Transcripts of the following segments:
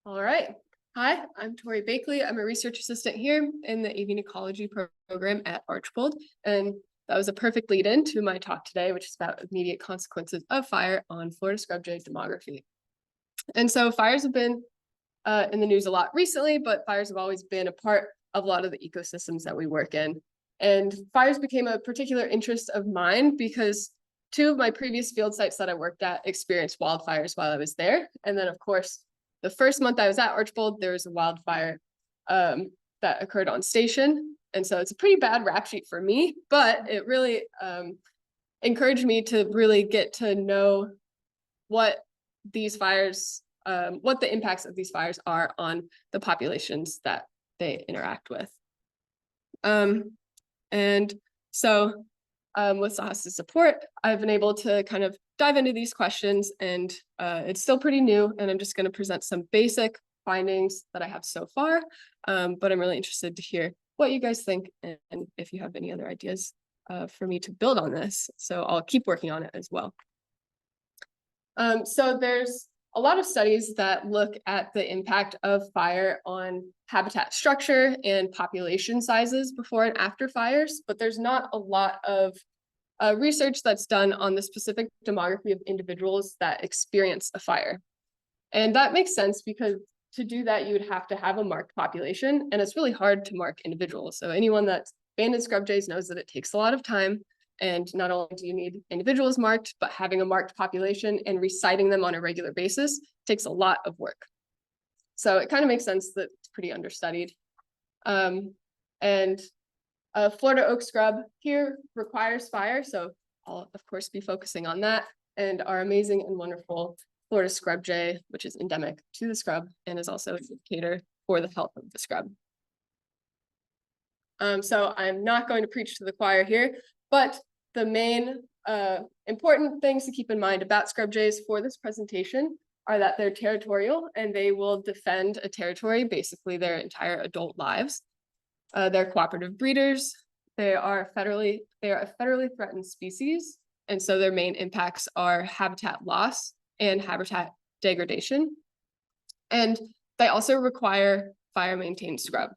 All right. Hi, I'm Tori Bakley. I'm a research assistant here in the avian ecology program at Archbold. And that was a perfect lead in to my talk today, which is about immediate consequences of fire on Florida Scrub-Jay demography. And so fires have been in the news a lot recently, but fires have always been a part of a lot of the ecosystems that we work in. And fires became a particular interest of mine because two of my previous field sites that I worked at experienced wildfires while I was there. And then, of course, the first month I was at Archbold, there was a wildfire that occurred on station. And so it's a pretty bad rap sheet for me, but it really encouraged me to really get to know what these fires, what the impacts of these fires are on the populations that they interact with. And so with Sahas's support, I've been able to kind of dive into these questions, and it's still pretty new, and I'm just going to present some basic findings that I have so far, but I'm really interested to hear what you guys think and if you have any other ideas for me to build on this. So I'll keep working on it as well. So there's a lot of studies that look at the impact of fire on habitat structure and population sizes before and after fires, but there's not a lot of research that's done on the specific demography of individuals that experience a fire. And that makes sense because to do that, you would have to have a marked population, and it's really hard to mark individuals. So anyone that's banded scrub jays knows that it takes a lot of time. And not only do you need individuals marked, but having a marked population and reciting them on a regular basis takes a lot of work. So it kind of makes sense that it's pretty understudied. Florida oak scrub here requires fire, so I'll of course be focusing on that, and our amazing and wonderful Florida scrub-jay, which is endemic to the scrub and is also an indicator for the health of the scrub. So I'm not going to preach to the choir here, but the main important things to keep in mind about scrub-jays for this presentation are that they're territorial and they will defend a territory basically their entire adult lives. They're cooperative breeders. They are a federally threatened species, and so their main impacts are habitat loss and habitat degradation. And they also require fire-maintained scrub.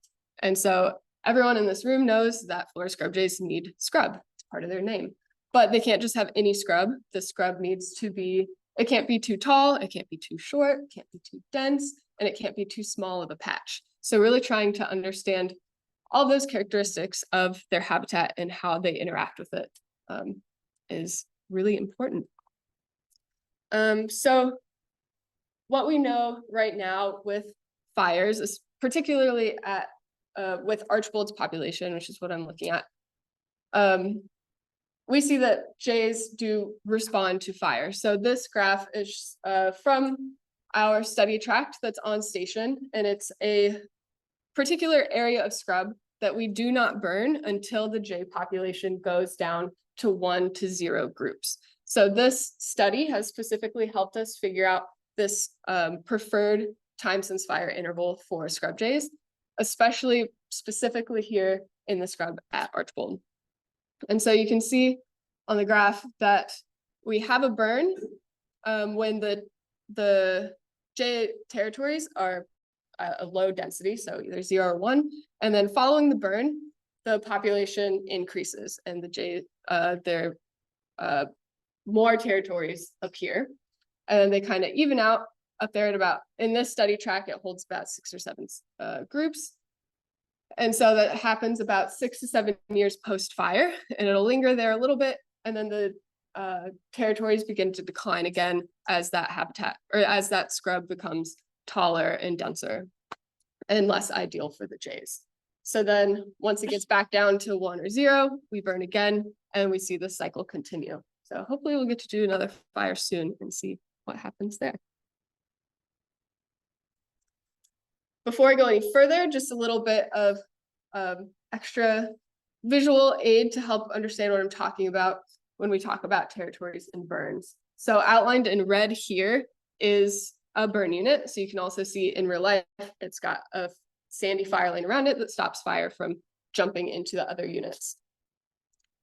And so everyone in this room knows that Florida scrub-jays need scrub. It's part of their name. But they can't just have any scrub. The scrub needs to be, it can't be too tall, it can't be too short, it can't be too dense, and it can't be too small of a patch. So really trying to understand all those characteristics of their habitat and how they interact with it is really important. So what we know right now with fires is particularly at with Archbold's population, which is what I'm looking at, we see that jays do respond to fire. So this graph is from our study tract that's on station, and it's a particular area of scrub that we do not burn until the jay population goes down to 1 to 0 groups. So this study has specifically helped us figure out this preferred time since fire interval for scrub jays, specifically here in the scrub at Archbold. And so you can see on the graph that we have a burn when the jay territories are a low density, so either 0 or 1, and then following the burn, the population increases, and the jay, more territories appear, and they kind of even out up there at about, in this study track, it holds about 6 or 7 groups. And so that happens about 6 to 7 years post-fire, and it'll linger there a little bit, and then the territories begin to decline again as that habitat, or as that scrub becomes taller and denser and less ideal for the jays. So then once it gets back down to 1 or 0, we burn again, and we see the cycle continue. So hopefully we'll get to do another fire soon and see what happens there. Before I go any further, just a little bit of extra visual aid to help understand what I'm talking about when we talk about territories and burns. So outlined in red here is a burn unit. So you can also see in real life, it's got a sandy fire lane around it that stops fire from jumping into the other units.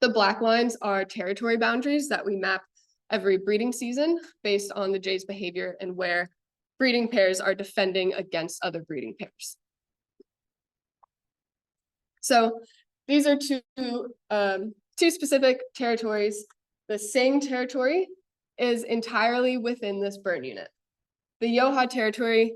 The black lines are territory boundaries that we map every breeding season based on the jay's behavior and where breeding pairs are defending against other breeding pairs. So these are two specific territories. The Sing territory is entirely within this burn unit. The Yoha territory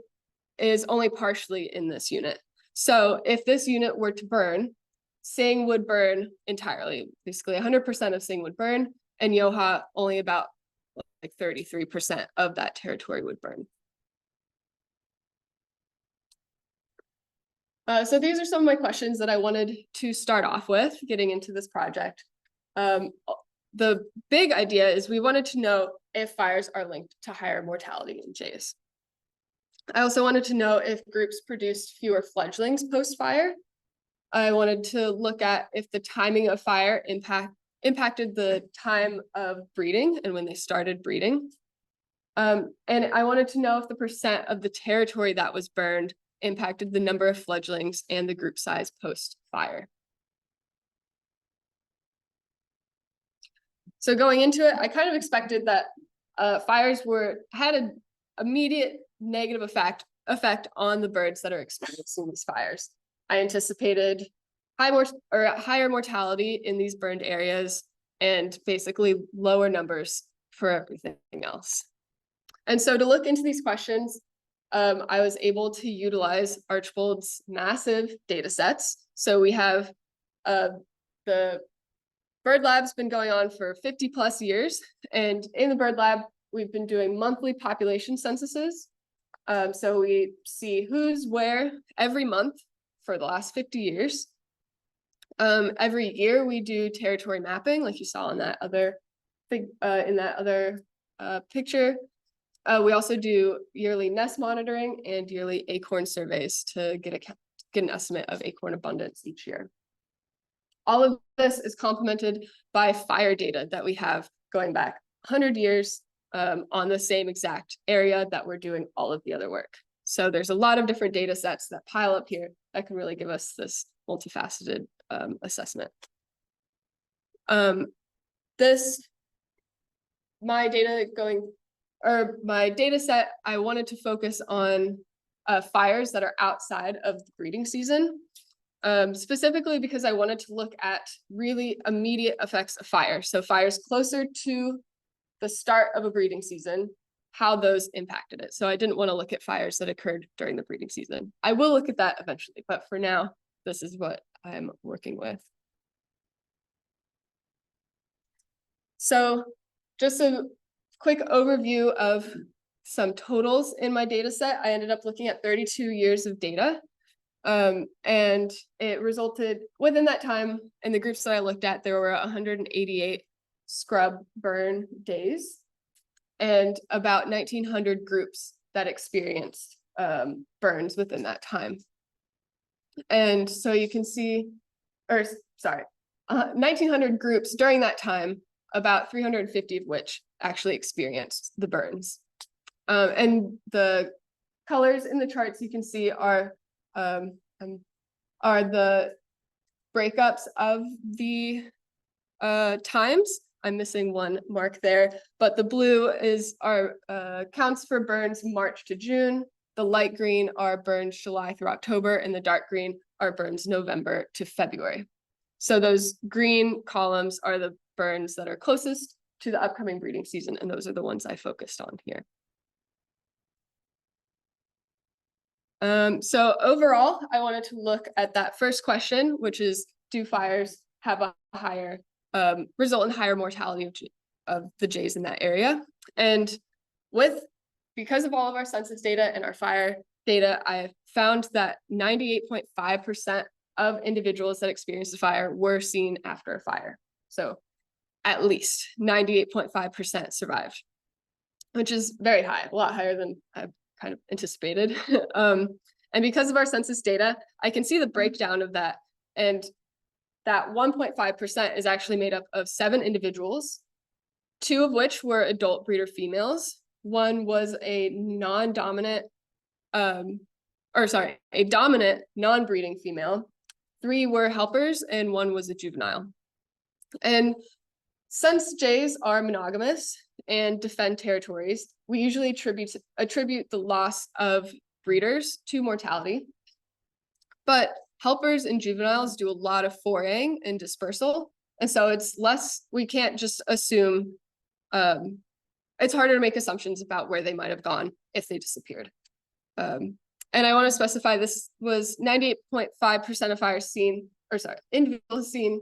is only partially in this unit. So if this unit were to burn, Sing would burn entirely. Basically 100% of Sing would burn, and Yoha only about like 33% of that territory would burn. So these are some of my questions that I wanted to start off with getting into this project. The big idea is we wanted to know if fires are linked to higher mortality in jays. I also wanted to know if groups produced fewer fledglings post-fire. I wanted to look at if the timing of fire impacted the time of breeding and when they started breeding. And I wanted to know if the percent of the territory that was burned impacted the number of fledglings and the group size post-fire. So going into it, I kind of expected that fires had an immediate negative effect on the birds that are experiencing these fires. I anticipated higher mortality in these burned areas and basically lower numbers for everything else. And so to look into these questions, I was able to utilize Archbold's massive data sets. So we have the Bird Lab's been going on for 50 plus years. And in the Bird Lab, we've been doing monthly population censuses. So we see who's where every month for the last 50 years. Every year we do territory mapping, like you saw in that other picture. We also do yearly nest monitoring and yearly acorn surveys to get an estimate of acorn abundance each year. All of this is complemented by fire data that we have going back 100 years on the same exact area that we're doing all of the other work. So there's a lot of different data sets that pile up here that can really give us this multifaceted assessment. My data set, I wanted to focus on fires that are outside of the breeding season, specifically because I wanted to look at really immediate effects of fire. So fires closer to the start of a breeding season, how those impacted it. So I didn't want to look at fires that occurred during the breeding season. I will look at that eventually, but for now, this is what I'm working with. So just a quick overview of some totals in my data set. I ended up looking at 32 years of data. And it resulted within that time, in the groups that I looked at, there were 188 scrub burn days and about 1,900 groups that experienced burns within that time. And so you can see, 1,900 groups during that time, about 350 of which actually experienced the burns. And the colors in the charts you can see are the breakups of the times. I'm missing one mark there, but the blue is our counts for burns March to June. The light green are burns July through October, and the dark green are burns November to February. So those green columns are the burns that are closest to the upcoming breeding season, and those are the ones I focused on here. So overall, I wanted to look at that first question, which is, do fires have a higher result in higher mortality of the jays in that area? And because of all of our census data and our fire data, I found that 98.5% of individuals that experienced a fire were seen after a fire. So at least 98.5% survived, which is very high, a lot higher than I kind of anticipated. And because of our census data, I can see the breakdown of that. And that 1.5% is actually made up of 7 individuals, 2 of which were adult breeder females. One was a dominant non-breeding female. 3 were helpers, and 1 was a juvenile. And since jays are monogamous and defend territories, we usually attribute the loss of breeders to mortality. But helpers and juveniles do a lot of foraying and dispersal. And so we can't just assume, it's harder to make assumptions about where they might have gone if they disappeared. And I want to specify this was 98.5% of fires individuals seen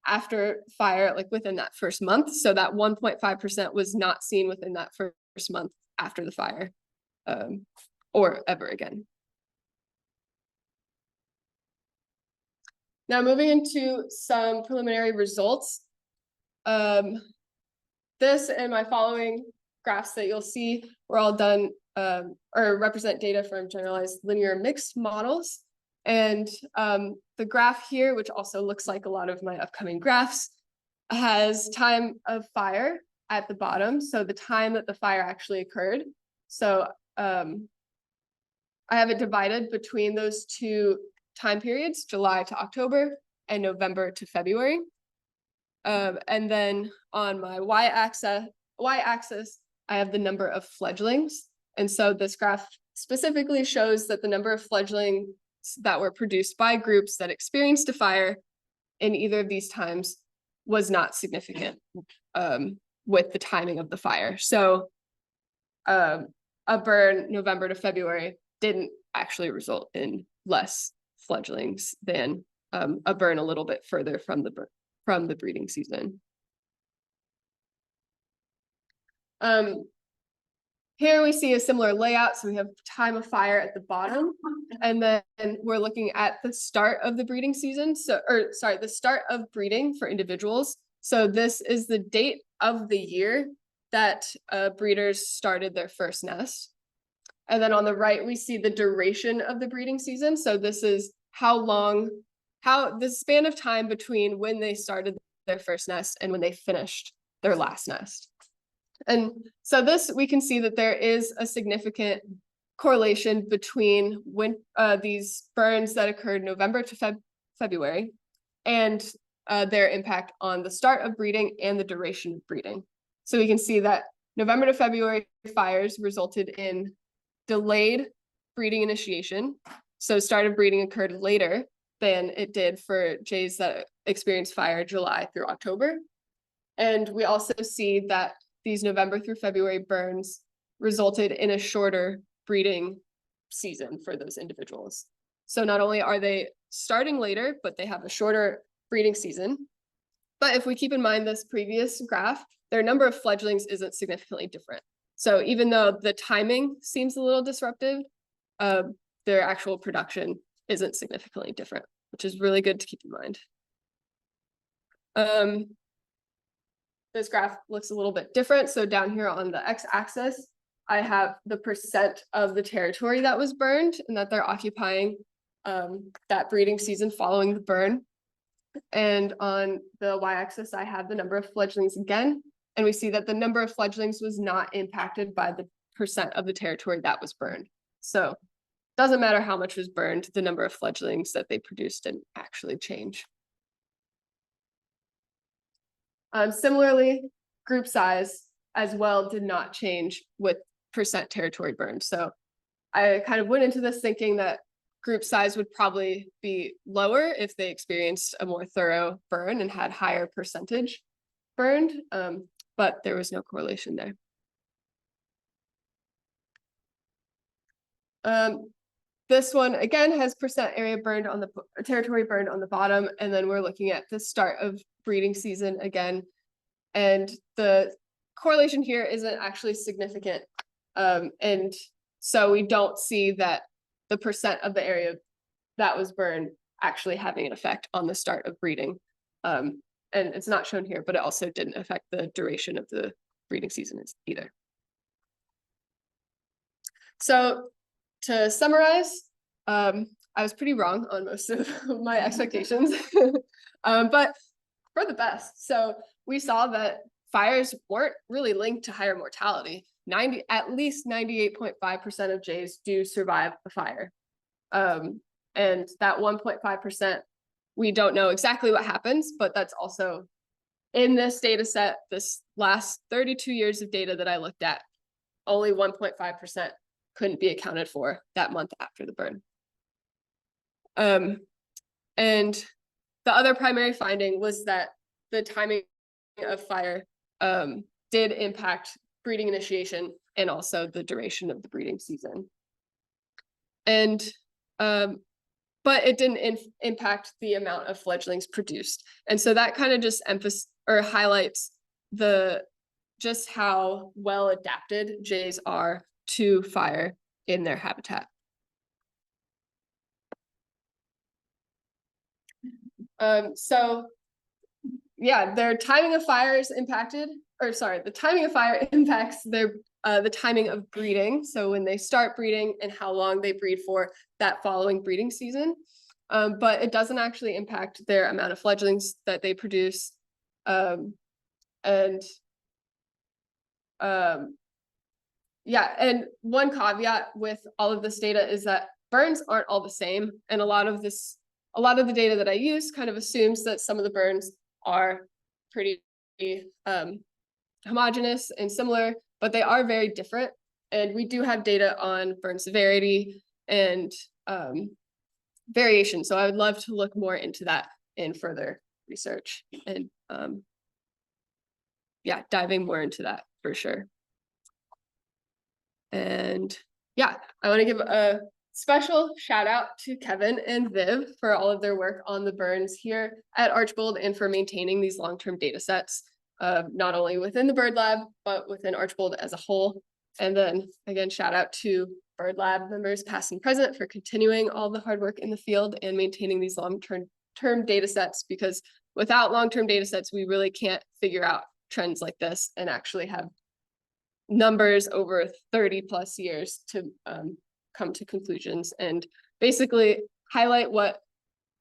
after fire, like within that first month. So that 1.5% was not seen within that first month after the fire, or ever again. Now moving into some preliminary results. This and my following graphs that you'll see were all done or represent data from generalized linear mixed models. And the graph here, which also looks like a lot of my upcoming graphs, has time of fire at the bottom. So the time that the fire actually occurred. So I have it divided between those two time periods, July to October and November to February. And then on my y-axis, I have the number of fledglings. And so this graph specifically shows that the number of fledglings that were produced by groups that experienced a fire in either of these times was not significant with the timing of the fire. So a burn November to February didn't actually result in less fledglings than a burn a little bit further from the breeding season. Here we see a similar layout. So we have time of fire at the bottom, and then we're looking at the start of the breeding season. The start of breeding for individuals. So this is the date of the year that breeders started their first nest. And then on the right, we see the duration of the breeding season. So this is the span of time between when they started their first nest and when they finished their last nest. And so we can see that there is a significant correlation between when these burns that occurred November to February and their impact on the start of breeding and the duration of breeding. So we can see that November to February fires resulted in delayed breeding initiation. So start of breeding occurred later than it did for jays that experienced fire July through October. And we also see that these November through February burns resulted in a shorter breeding season for those individuals. So not only are they starting later, but they have a shorter breeding season. But if we keep in mind this previous graph, their number of fledglings isn't significantly different. So even though the timing seems a little disruptive, their actual production isn't significantly different, which is really good to keep in mind. This graph looks a little bit different. So down here on the x-axis, I have the percent of the territory that was burned and that they're occupying that breeding season following the burn. And on the y-axis, I have the number of fledglings again. And we see that the number of fledglings was not impacted by the percent of the territory that was burned. So it doesn't matter how much was burned, the number of fledglings that they produced didn't actually change. Similarly, group size as well did not change with percent territory burned. So I kind of went into this thinking that group size would probably be lower if they experienced a more thorough burn and had higher percentage burned, but there was no correlation there. This one again has percent area burned on the territory burned on the bottom, and then we're looking at the start of breeding season again, and the correlation here isn't actually significant, and so we don't see that the percent of the area that was burned actually having an effect on the start of breeding, and it's not shown here, but it also didn't affect the duration of the breeding season either. So to summarize, I was pretty wrong on most of my expectations, but for the best. So we saw that fires weren't really linked to higher mortality. At least 98.5% of jays do survive a fire. And that 1.5%, we don't know exactly what happens, but that's also in this data set, this last 32 years of data that I looked at, only 1.5% couldn't be accounted for that month after the burn. And the other primary finding was that the timing of fire did impact breeding initiation and also the duration of the breeding season. And but it didn't impact the amount of fledglings produced. And so that kind of just highlights just how well adapted jays are to fire in their habitat. So yeah, their timing of fire is impacted, or sorry, the timing of fire impacts their the timing of breeding. So when they start breeding and how long they breed for that following breeding season. But it doesn't actually impact their amount of fledglings that they produce. Yeah, and one caveat with all of this data is that burns aren't all the same. And a lot of the data that I use kind of assumes that some of the burns are pretty homogeneous and similar, but they are very different. And we do have data on burn severity and variation. So I would love to look more into that in further research and yeah, diving more into that for sure. And yeah, I want to give a special shout out to Kevin and Viv for all of their work on the burns here at Archbold and for maintaining these long-term data sets, not only within the Bird Lab, but within Archbold as a whole. And then again, shout out to Bird Lab members past and present for continuing all the hard work in the field and maintaining these long-term data sets, because without long-term data sets, we really can't figure out trends like this and actually have numbers over 30 plus years to come to conclusions and basically highlight what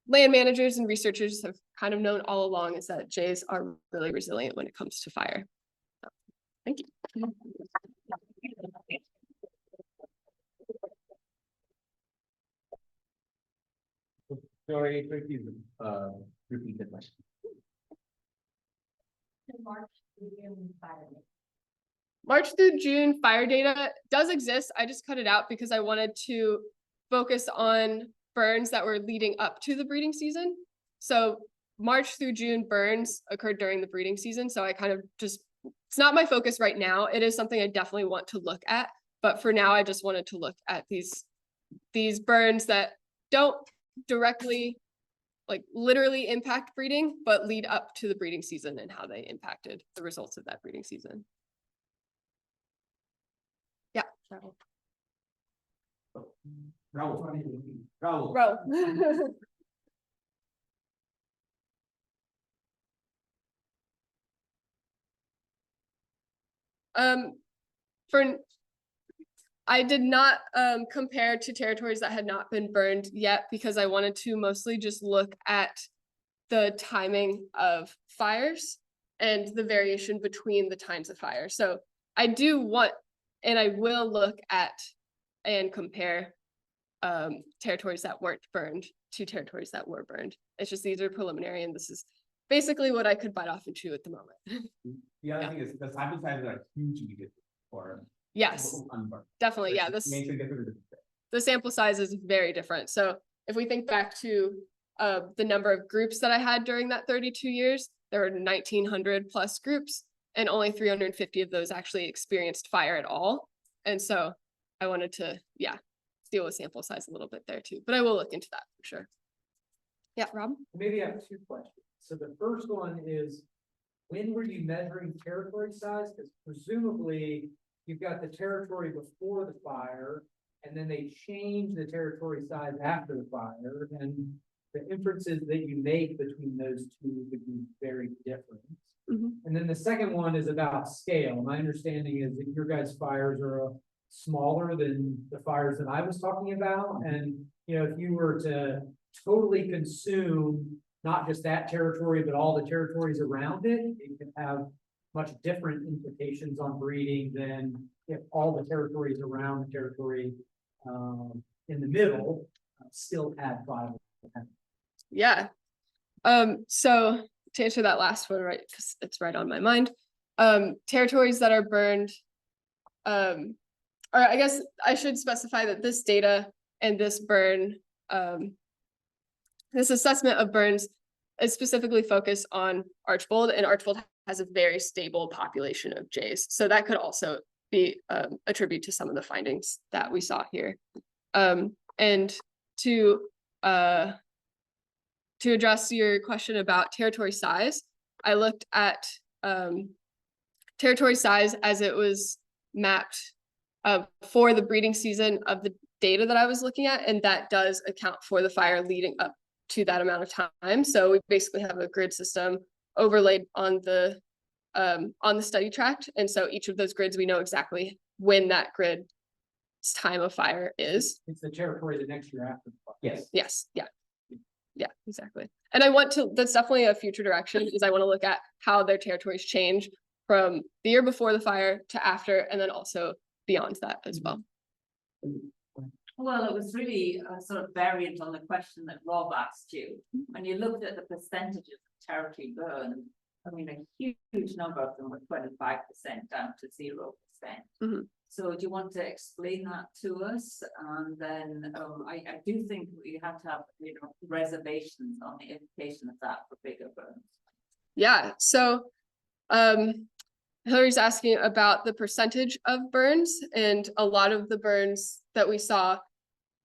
land managers and researchers have kind of known all along, is that jays are really resilient when it comes to fire. So, thank you. Tori, please repeat the question. March through June fire data does exist. I just cut it out because I wanted to focus on burns that were leading up to the breeding season. So March through June burns occurred during the breeding season. So I kind of just, it's not my focus right now. It is something I definitely want to look at. But for now, I just wanted to look at these burns that don't directly, like literally impact breeding, but lead up to the breeding season and how they impacted the results of that breeding season. Yeah. Raul. I did not compare to territories that had not been burned yet, because I wanted to mostly just look at the timing of fires and the variation between the times of fire. So I do want, and I will look at and compare territories that weren't burned to territories that were burned. It's just, these are preliminary, and this is basically what I could bite off into at the moment. The other thing is the sample sizes are hugely different for yes, definitely. Yeah, this makes a difference. The sample size is very different. So if we think back to the number of groups that I had during that 32 years, there were 1,900 plus groups, and only 350 of those actually experienced fire at all. And so I wanted to, yeah, deal with sample size a little bit there too, but I will look into that for sure. Yeah, Rob? Maybe I have two questions. So the first one is, when were you measuring territory size? Because presumably you've got the territory before the fire, and then they change the territory size after the fire, and the inferences that you make between those two could be very different. Mm-hmm. And then the second one is about scale. My understanding is that your guys' fires are smaller than the fires that I was talking about. And, you know, if you were to totally consume not just that territory, but all the territories around it, it could have much different implications on breeding than if all the territories around the territory in the middle still had viable. Yeah. So to answer that last one, right, because it's right on my mind. Territories that are burned, or I guess I should specify that this data and this burn, this assessment of burns is specifically focused on Archbold, and Archbold has a very stable population of jays. So that could also be attributed to some of the findings that we saw here. And to address your question about territory size, I looked at territory size as it was mapped for the breeding season of the data that I was looking at, and that does account for the fire leading up to that amount of time. So we basically have a grid system overlaid on the study tract, and so each of those grids we know exactly when that grid's time of fire is. It's the territory the next year after. Yes. Yes, yeah, exactly. And I want to, that's definitely a future direction, is I want to look at how their territories change from the year before the fire to after, and then also beyond that as well. Well, it was really a sort of variant on the question that Rob asked you. When you looked at the percentages of territory burned, I mean, a huge number of them were 25% down to 0%. So do you want to explain that to us? And then I do think we have to have, you know, reservations on the implication of that for bigger burns. Yeah, so Hillary's asking about the percentage of burns, and a lot of the burns that we saw,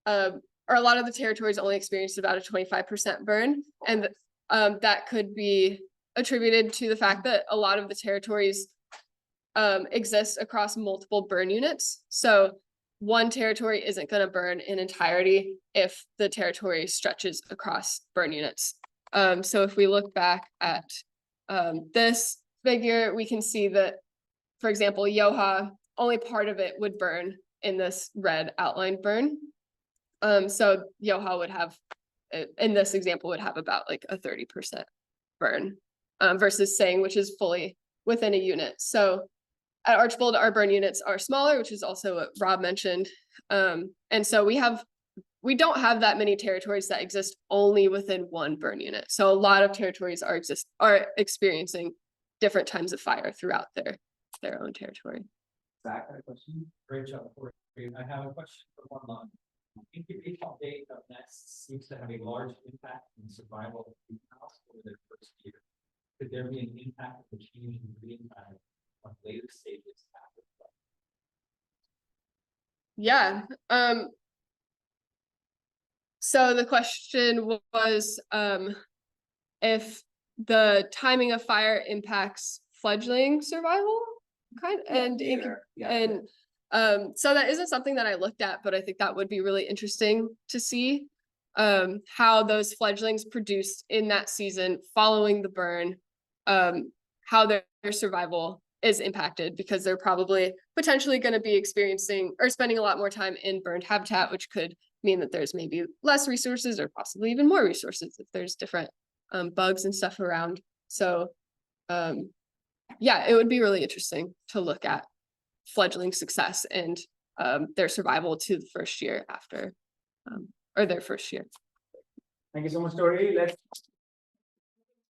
or a lot of the territories only experienced about a 25% burn, and that could be attributed to the fact that a lot of the territories exist across multiple burn units. So one territory isn't going to burn in entirety if the territory stretches across burn units. So if we look back at this figure, we can see that, for example, Yoha, only part of it would burn in this red outlined burn. So Yoha would have, in this example, would have about like a 30% burn versus Sang, which is fully within a unit. So at Archbold, our burn units are smaller, which is also what Rob mentioned. And so we don't have that many territories that exist only within one burn unit. So a lot of territories are experiencing different times of fire throughout their own territory. Zach, I have a question. Great job, Tori. I have a question for one line. Incubational date of nests seems to have a large impact on survival of the house over their first year. Could there be an impact of the change in breeding pattern on later stages after the Yeah. So the question was if the timing of fire impacts fledgling survival, so that isn't something that I looked at, but I think that would be really interesting to see how those fledglings produced in that season following the burn, how their survival is impacted, because they're probably potentially going to be experiencing or spending a lot more time in burned habitat, which could mean that there's maybe less resources or possibly even more resources if there's different bugs and stuff around. So yeah, it would be really interesting to look at fledgling success and their survival to the first year after, or their first year. Thank you so much, Tori. Let's